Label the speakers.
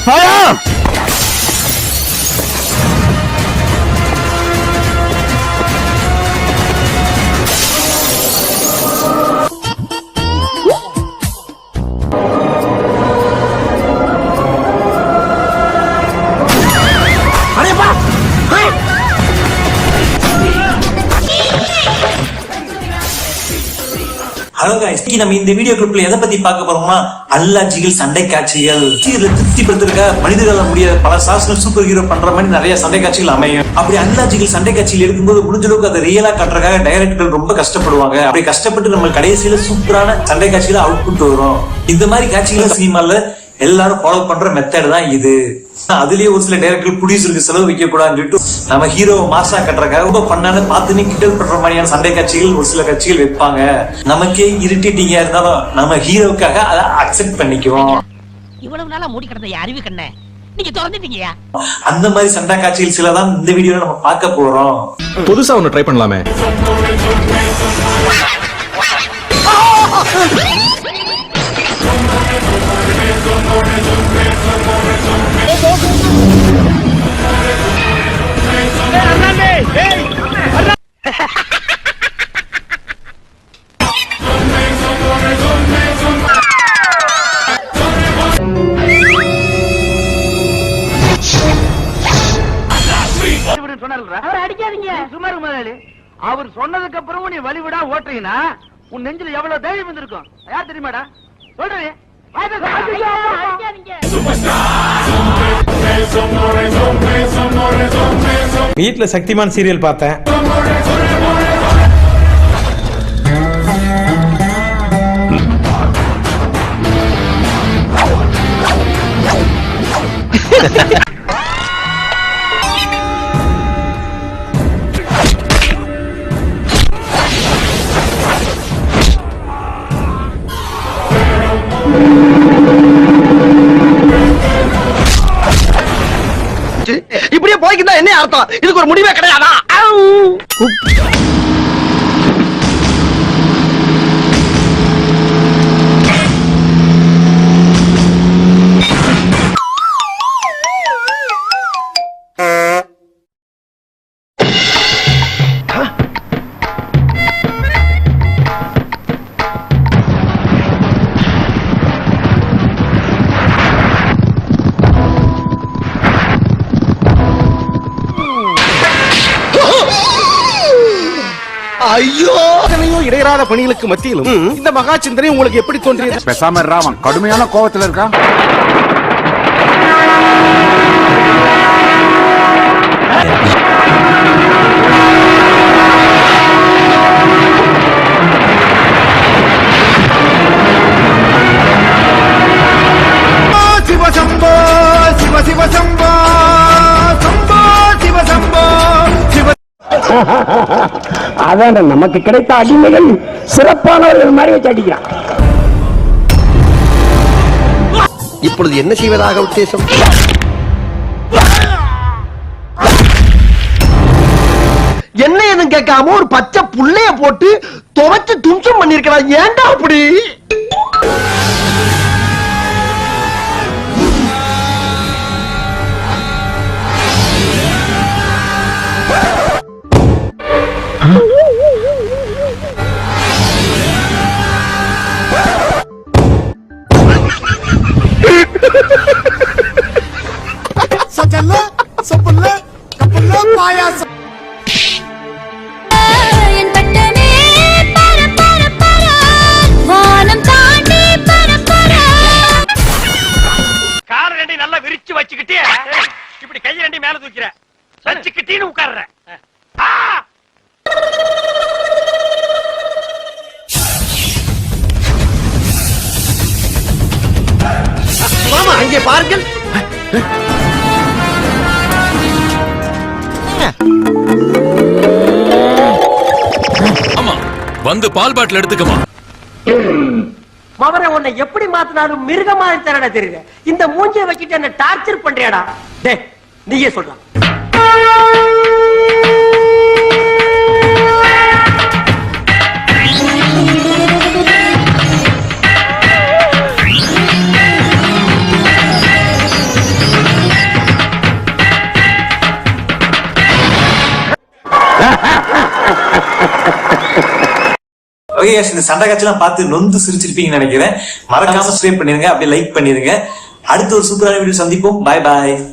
Speaker 1: Hello guys, நம்ம இந்த video கிளிப்ல எதை பத்தி பார்க்க போறோம்னா அல்லாஜிகள் சண்டை காட்சிகள். திருப்திப்படுத்திருக்க மனிதர்களால முடியாத பல சாசன சூப்பர் ஹீரோ பண்ற மாதிரி நிறைய சண்டை காட்சிகள் அமையும். அப்படி அல்லாஜிகள் சண்டை காட்சிகள் எடுக்கும்போது முடிஞ்ச அளவுக்கு அதை ரியலா காட்டுறதுக்காக டைரக்டர்கள் ரொம்ப கஷ்டப்படுவாங்க. அப்படி கஷ்டப்பட்டு நம்ம கடைசியில சூப்பரான சண்டை காட்சிகளை அவுட்புட் வரும். இந்த மாதிரி காட்சிகளை சினிமால எல்லாரும் ஃபாலோ பண்ற மெத்தட் தான் இது. அதுலயே ஒரு சில டைரக்டர் ப்ரொடியூசருக்கு செலவு வைக்க கூடாதுன்னு சொல்லிட்டு நம்ம ஹீரோவை மாசா கட்டுறதுக்காக ரொம்ப பண்ணான்னு பார்த்துன்னு கிண்டல் பண்ற மாதிரியான சண்டை காட்சிகள் ஒரு சில காட்சிகள் வைப்பாங்க. நமக்கே இரிட்டேட்டிங்கா இருந்தாலும் நம்ம ஹீரோவுக்காக அதை அக்செப்ட் பண்ணிக்குவோம்.
Speaker 2: இவ்வளவு நாளா மூடி கிடந்த அறிவு கண்ணே நீங்க திறந்துட்டீங்க.
Speaker 1: அந்த மாதிரி சண்டை காட்சிகள் சிலதான் இந்த வீடியோல நம்ம பார்க்க போறோம்.
Speaker 3: புதுசா ஒன்னு ட்ரை பண்ணலாமே.
Speaker 4: அவர் சொன்னதுக்கு அப்புறம் நீ வழிவிடா ஓட்டுறீங்கன்னா உன் நெஞ்சில எவ்வளவு தைரியம் வந்திருக்கும் யார் தெரியுமாடா சொல்றேன்.
Speaker 5: வீட்ல சக்திமான் சீரியல் பார்த்தேன்.
Speaker 4: இப்படியே போய்க்கிட்டா என்ன அர்த்தம்? இதுக்கு ஒரு முடிவே கிடையாதா? ஐயோ,
Speaker 5: இடையறாத பணிகளுக்கு மத்தியிலும் இந்த மகா சிந்தனை உங்களுக்கு எப்படி தோன்றியது?
Speaker 3: பேசாம ராமன் கடுமையான கோபத்துல இருக்கான்.
Speaker 5: சிவசம்போ சிவ சிவசம்போ சம்போ சிவசம்போ சிவ.
Speaker 6: அதான் நமக்கு கிடைத்த அடிமைகள் சிறப்பானவர்கள் மாதிரி வச்சு அடிக்கிறான்.
Speaker 4: இப்பொழுது என்ன செய்வதாக உத்தேசம்? என்ன எதுவும் கேட்காம ஒரு பச்சை புள்ளைய போட்டு துவைச்சு தும்சம் பண்ணிருக்கிறான். ஏன்டா அப்படி? நல்லா விரிச்சு வச்சுக்கிட்டே இப்படி கையை ரெண்டி மேல தூக்கிற வச்சுக்கிட்டீன்னு உட்கார்ற. மாமா அங்கே பாருங்கள்.
Speaker 7: ஆமா வந்து பால் பாட்டில் எடுத்துக்கமா.
Speaker 2: மவரை உன்னை எப்படி மாத்தினாலும் மிருகமா தரடா தெரியுது. இந்த மூஞ்சியை வச்சுட்டு என்ன டார்ச்சர் பண்றியாடா? டேய் நீயே சொல்ற.
Speaker 1: ஓகே இந்த சண்டை காட்சியெல்லாம் பார்த்து நொந்து சிரிச்சிருப்பீங்கன்னு நினைக்கிறேன். மறக்காம சப்ஸ்கிரைப் பண்ணிருங்க, அப்படியே லைக் பண்ணிருங்க. அடுத்த ஒரு சூப்பரான வீடியோ சந்திப்போம். பாய் பாய்.